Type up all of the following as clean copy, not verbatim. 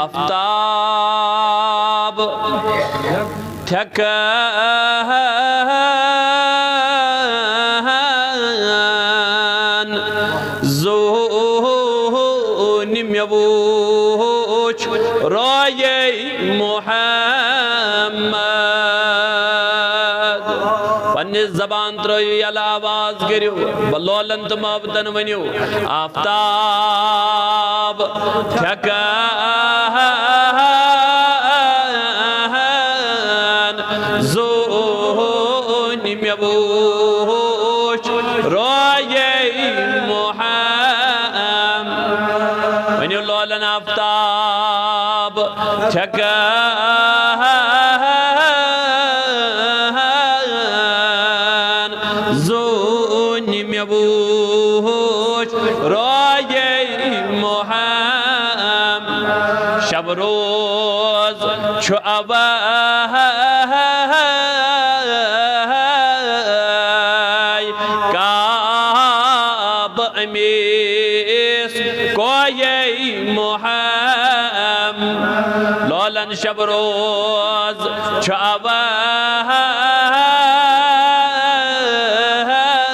Aftab थकन zone में वुच रोये मुहम्मद पन्ने ज़बान त्रयो यल आवाज़ करियो बलोलन तो मोहब्बतन वनियो आफ्ताब थकन ज़ोन में वुच रोये मुहम्मद वनियो लोलन आफ्ताब थकन ज़ोन में वुच रोये मुहम्मद शब रोज़ छु अवाय काब अमीस कोये मुहम्मद लोलन शब रोज़ छु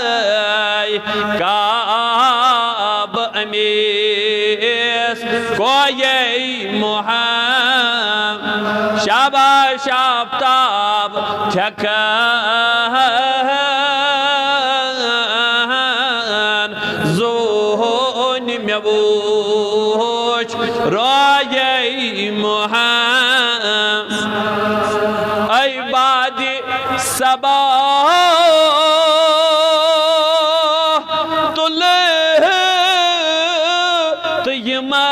अवाय काब अमीस कोये मुहम्मद शाबाश आफ्ताब थकन ज़ोन में वुच रोये मुहम्मद ऐ बादी सबा तुले तयमन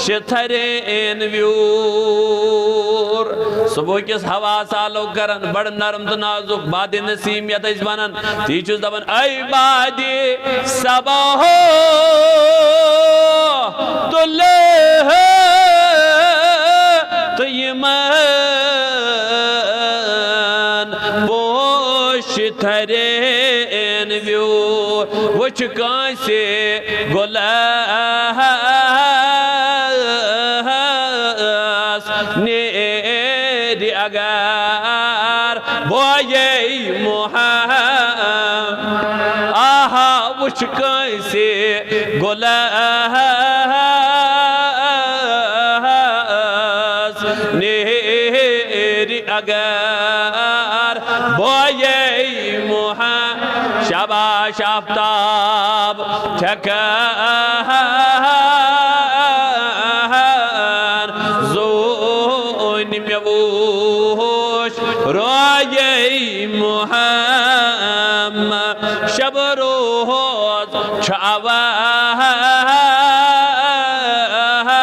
शिथरेन व्यूर सुबह किस हवा सालो करन बड़ नरम तो नाजुक बादे नसीम यत बनन तीचुस दबन ऐ बादे सबा तुले तयमन शिथरेन व्यूर वुच कांसे गुलास नेरि अगर बोये मुहम्मद आहा वुच कांसे गुलास नेरि अगर बोये मुहम्मद शाबाश आफ्ताब थकन ज़ोन में वुच रोये मुहम्मद शब रोज़ छु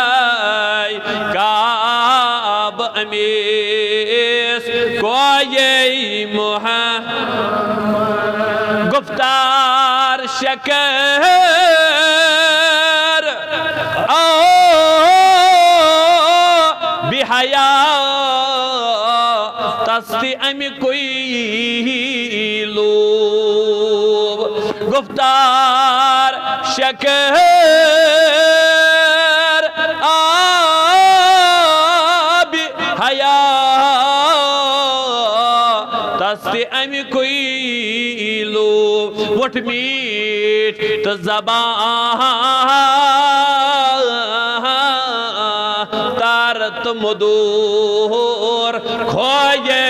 अवाय काब अमीस कोये मुहम्मद गुफ्तार शकर बिहया तस्ती अमि कोई लोब गुफ्तार शकर बिहया तस्ती अमि कोई लोब वट मीठ तो ज़बान तारत मधुर खोये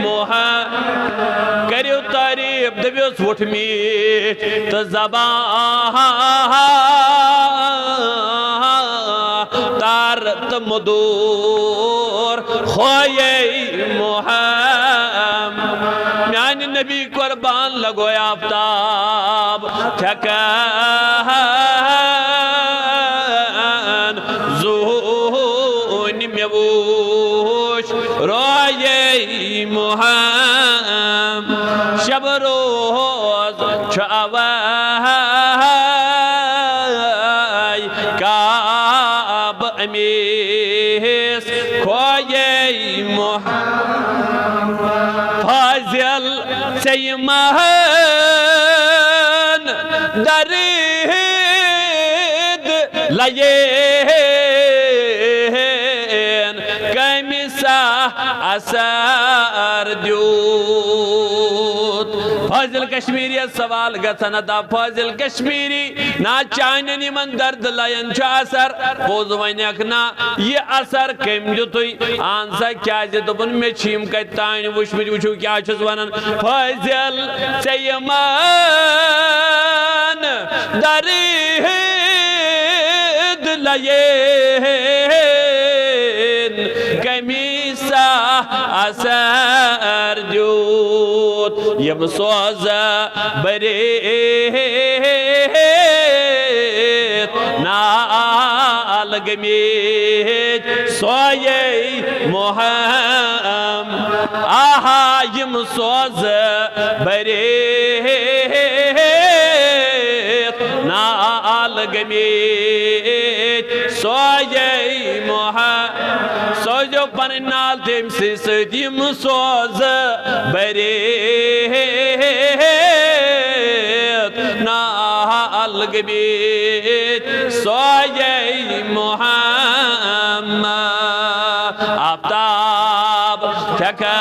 मुहम्मद करियो तारीफ दबियोस वट मीठ तो ज़बान तारत मधुर खोये मुहम्मद म्यान नबी कुर्बान लगो आफ्ताब थकन ज़ोन में वुच रोये मुहम्मद शब रोज़ छु अवाय काब अमीस खोये मुहम्मद फाजिल से महन दर्द लयेन कमिसा असर द्यूत फाजिल कश्मीरी सवाल गसन दा फाजिल कश्मीरी ना चानन यमन दर्द लयन छ असर पोज वनक ना ये असर कम दुतुय आंसा क्या दोपन मे छिम कतान वुचमत वुचो क्या छस वनन फाजिल चयमान दर्द लयेन कमिसा असर द्यूत यम सोज बरे नाल गमेत सोये मोहम आहा यम सोज बरे नाल गमेत सोये मोहम सोजो पन नाल तेम सिम सोज बरे नाल गमेत सोये मोहम्मद आफ्ताब ठकन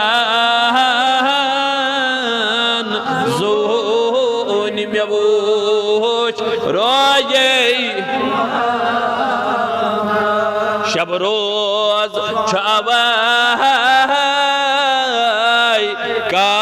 ज़ून में वुच रोये शब रोज छावाई का